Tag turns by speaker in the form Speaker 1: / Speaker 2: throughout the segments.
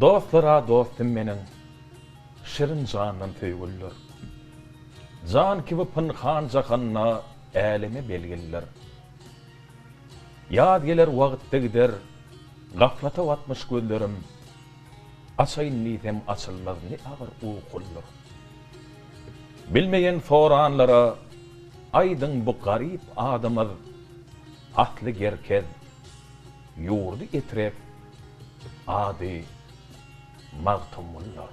Speaker 1: Dostlara dostum meniň, şirin janyň töýgüller. Jan kibi pynhan jakanna älemi belgiller. Ýad geler wagtda gider, gaflata watmyş gözlerim. Açaýyn nisem açyllar ne agyr ukullar. Bilmeýän soranlara aýdyň bu garyp adamyz atly gerkez ýurdy etrep ady magtumullar.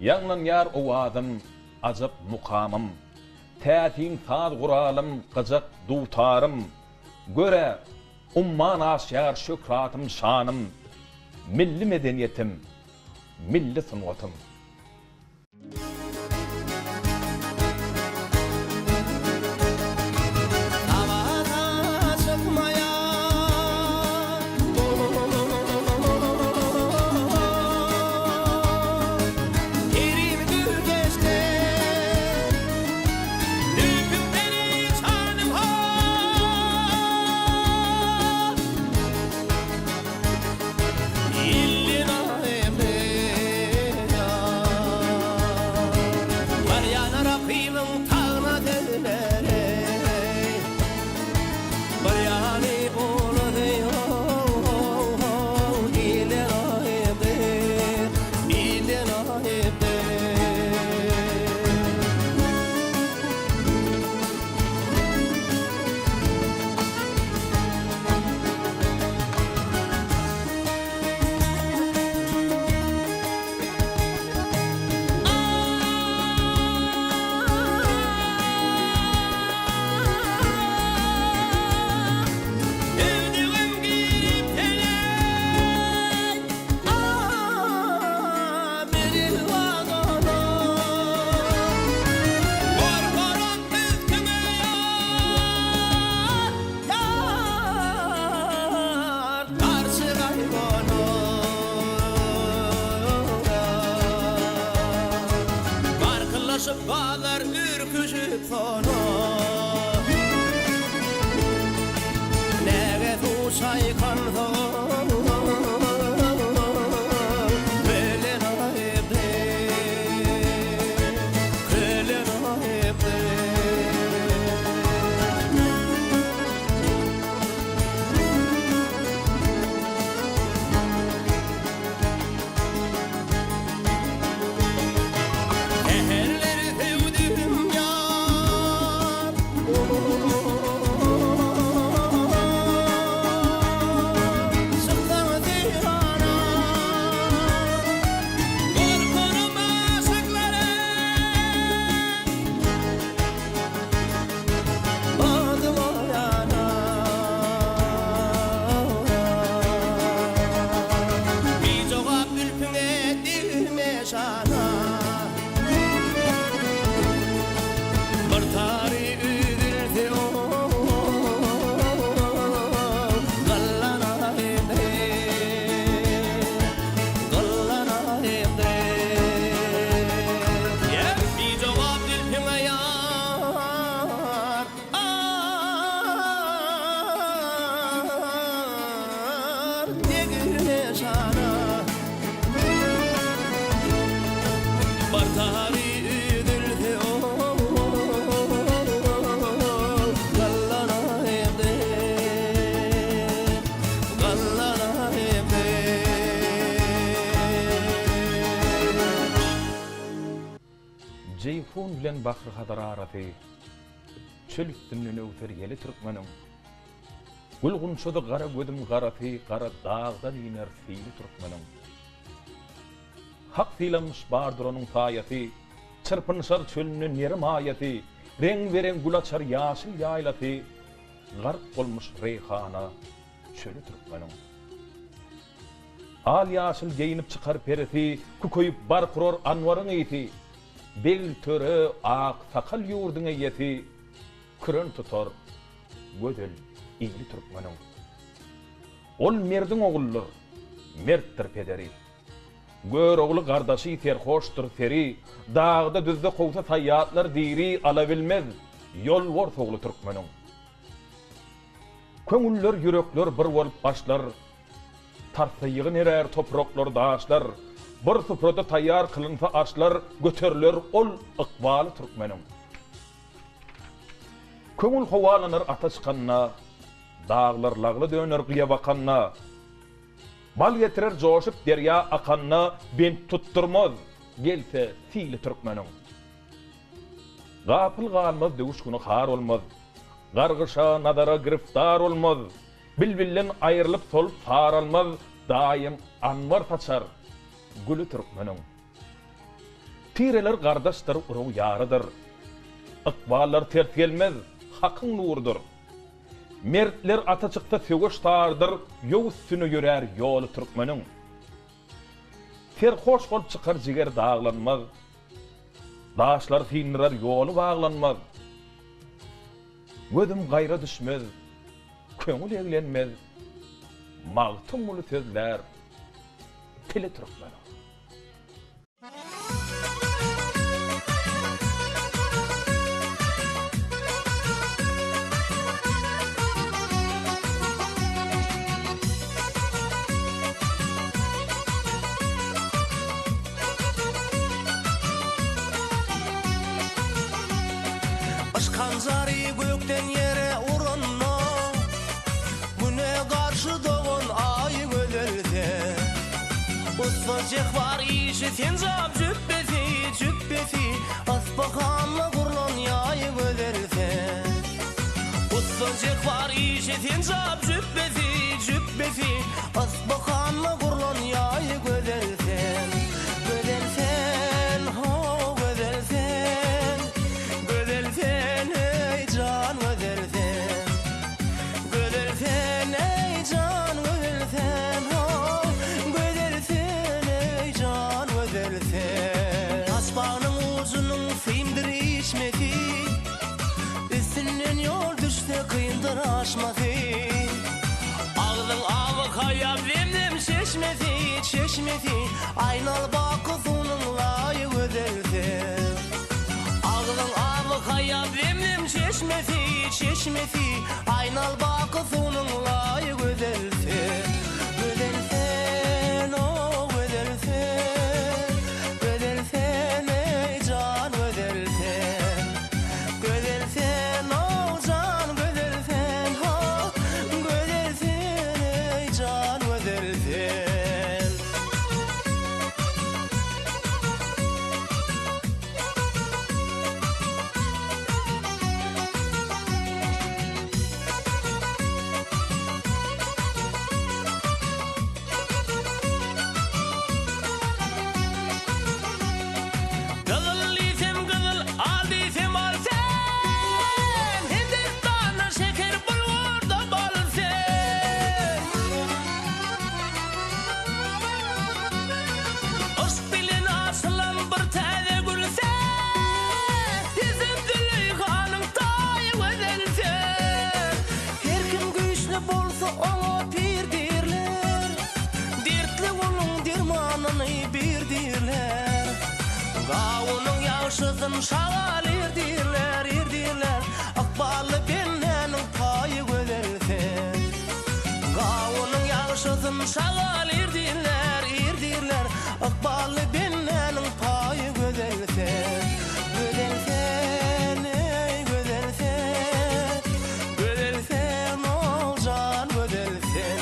Speaker 1: Yaňlan ýar owadım, ajap mukamym. Tätiň saz guralym, gyjak dutarym. Göre umman aşyar şükratym şanım. Milli medeniyetim, milli sunwatym.
Speaker 2: kıylın tağına dediler Baryani onu diyor İlen ayıptı İlen ayıptı Bağlar ürküşüp sonu Nege tuşay kandı Kılen ayıptı Kılen ayıptı
Speaker 1: Ceyhun bilen Bakır Hadararati çöl üstünden öter yeli Türkmenin Gulgunşoda gara gödüm garati gara dağdan iner fiili Türkmenin Hak filanmış bardır onun tayati çırpınışar çölünün yerim ayeti renk veren gül açar yaşıl yaylati garp olmuş reyhana çölü Türkmenin Al yaşıl giyinip çıkar pereti kukoyup bar kuror anvarın eyti Bel töre ak sakal yurdun eyeti kırın tutar gödel iyili Türkmenin Ol merdin oğullar merttir pederi Gör oğlu kardaşı terhoştur feri dağda düzde kovta tayyatlar diri alabilmez yol var oğlu Türkmenin Köngüller yürekler bir olup başlar Tarsayığın erer topraklar dağışlar Bir süprada tayyar kılınsa açlar götürler ol ıkbalı Türkmenin Köngül hovalanır ataşkanna Dağlar lağlı döner gıya bakanna Bal getirer coşup derya akanna bent tutturmaz gelse fiili Türkmenin Gapıl galmaz dövüş günü har olmaz Gargışa nadara giriftar olmaz Bilbillen ayrılıp solup saralmaz daim anvar saçar gülü Türkmenin Tireler kardeştir uruv yarıdır Ikballar ters gelmez hakın nurdur Mertler ataçıkta sögüştardır yol üstünü yörer yolu Türkmenin Terhoş ol çıkar jiger dağlanmaz Daşlar sindirer yolu bağlanmaz Gödüm gayra düşmez köngül eglenmez Mağtım ulu sözler tili Türkmenin
Speaker 2: Aşkan zari gökten yere uranma, güne karşı doğan ay gölelde. Usfacık var işi tenzap cübbeti, asbakanla kurlan yay gölelde. Usfacık var işi tenzap cübbeti, asbakanla kurlan yay gölelde. Gödelsen, ho gödelsen, gödelsen ey can gödelsen, gödelsen ey can gödelsen, ho gödelsen ey can gödelsen. Asbağının uzunun filmdir içmedi, üstünden yol düşse kıyındır aşmadı. Ağlın avı kayab lemlem çeşmedi, aynal bakız onunla gödeldi. Ağlın avı kayab lemlem çeşmedi, aynal bakız onunla gödeldi. Gödelsen, o gödelsen, gödelsen ey can gödelsen, gödelsen o can gödelsen, ha gödelsen ey can gödelsen. Gızıl isem gızıl, al desem al sen, Hindistan'ın şeker bulgurda bal sen. Aşk bilen asılan bir tane gül sen, Bizim Züleyxanın tayı güzel sen. Her kim güçlü bolsa ona pir derler, dertli onun dermanını bir derler. Gavunun yaşızın şagal erdirler, akballı bennenin payı gödelsen. Gavunun yaşızın şagal erdirler, akballı bennenin payı gödelsen. Gödelsen ey gödelsen, gödelsen o can gödelsen,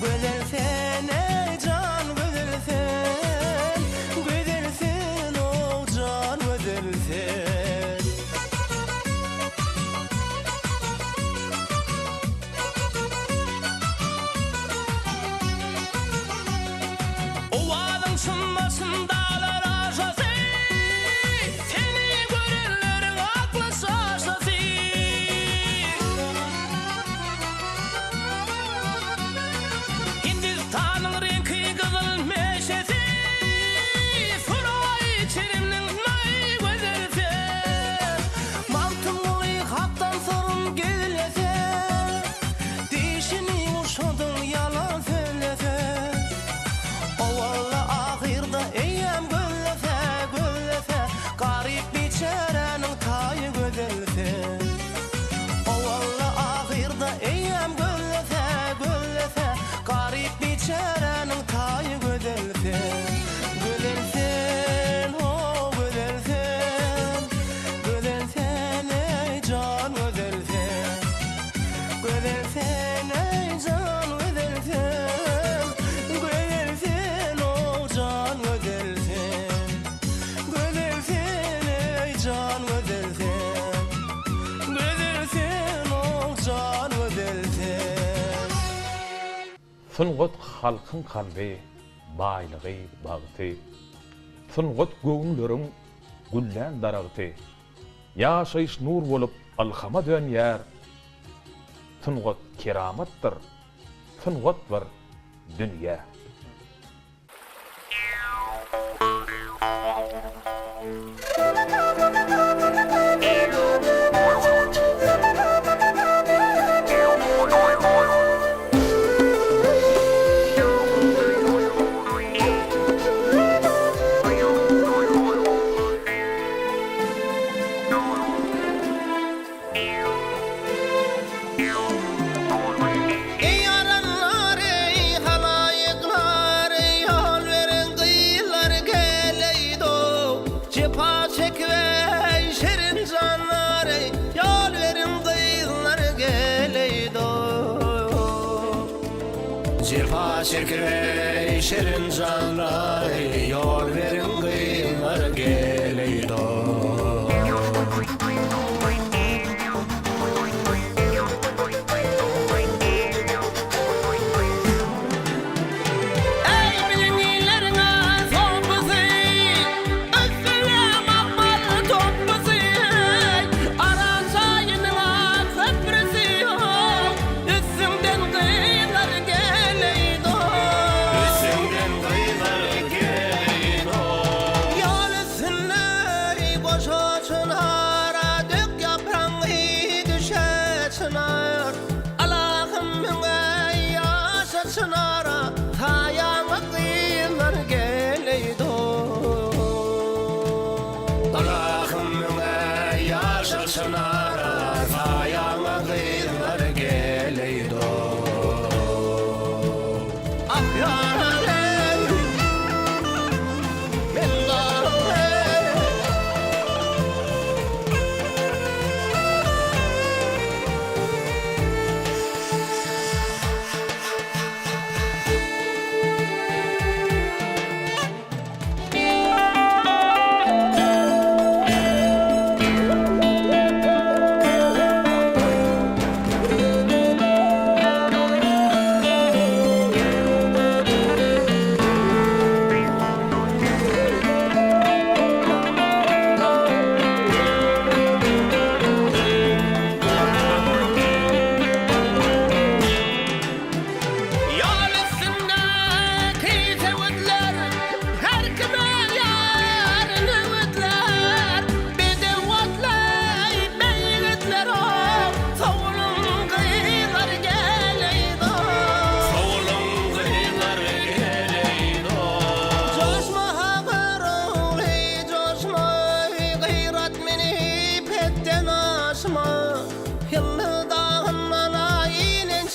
Speaker 2: gödelsen ey can gödelsen, gödelsen o can gödelsen. Ovadın sınmasın dağlar aşası, seni görenlerin aklı şaşası. Hindistan'ın renki kızıl meşesi, Suray çenemnin nay güzelse. Mantım olayı kaptan sorun gelese, dişini uşadın yalan söylese. O valla ahirde eyyem göllese, garip biçarenin tayı gödelse. O valla ahirde eyyem göllese, garip biçarenin tayı gödelse. Gödelsen, o gödelsen, gödelsen ey can gödelsen, gödelsen ey can gödelsen, gödelsen o can gödelsen, gödelsen ey can gödelsen, gödelsen o can gödelsen.
Speaker 1: Sungut halkın kalbi, baylığı bağıtı. Sungut göğünlerin güllen darağıtı. Yaşayış nur bolup alhama dönýär. Sungut keramatdır. Sungut bir dünýä.
Speaker 2: Ey aranlar, ey halayıklar, ey hal veren kıyılar geleydo. Cepa
Speaker 3: çekirey şirin canray, yol verin kıyımlar geleydo.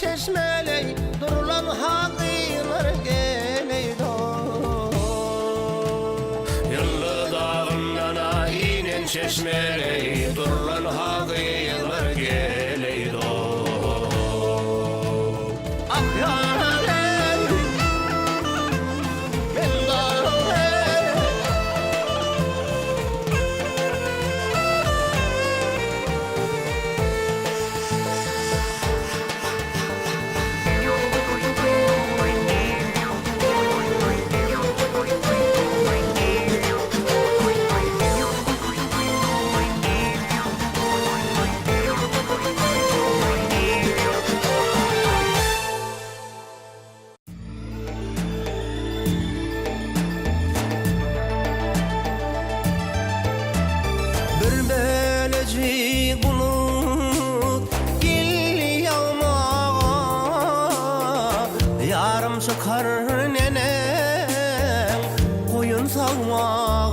Speaker 4: Çeşmeley durulan hakîler geleydo.
Speaker 3: Yıllı dağından aynen çeşmeley, durulan hakîler geleydo.
Speaker 4: Ah yarey, men darey. Bir belecik bulut gel yağmağa, yarım çıkar nenem koyun sağmağa.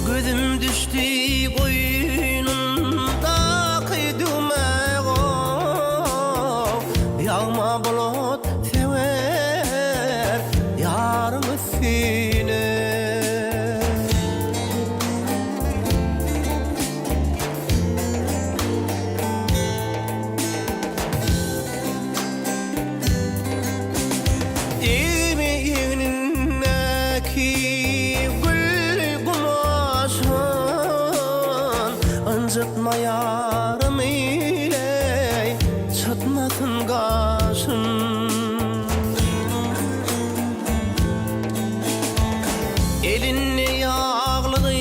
Speaker 4: Gözüm düştü koyunundaki düğmeye, yağma bulut sever yarım sine. Emeğinindeki gül kumaşın, incitma yarım ile çıtmasın kaşın. Elinni yağlığı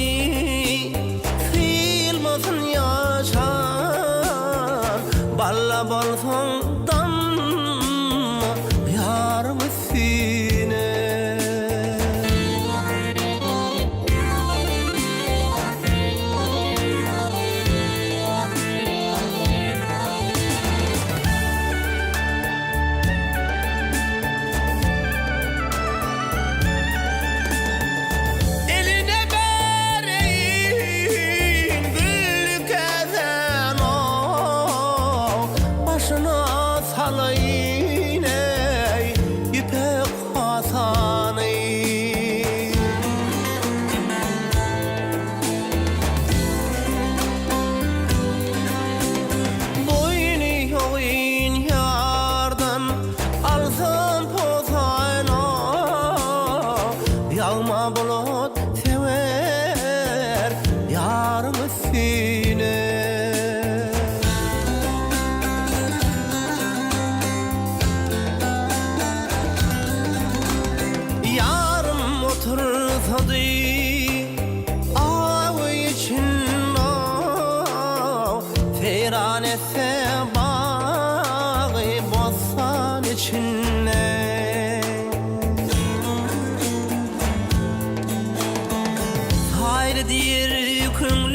Speaker 4: silmasın yaşar, balla bolsun damma yarım sine. yağma bulut sever yarım üstüne. Yarım otursadı av için Feyran etse bağı bostan içine. Hayır diyer yükümlü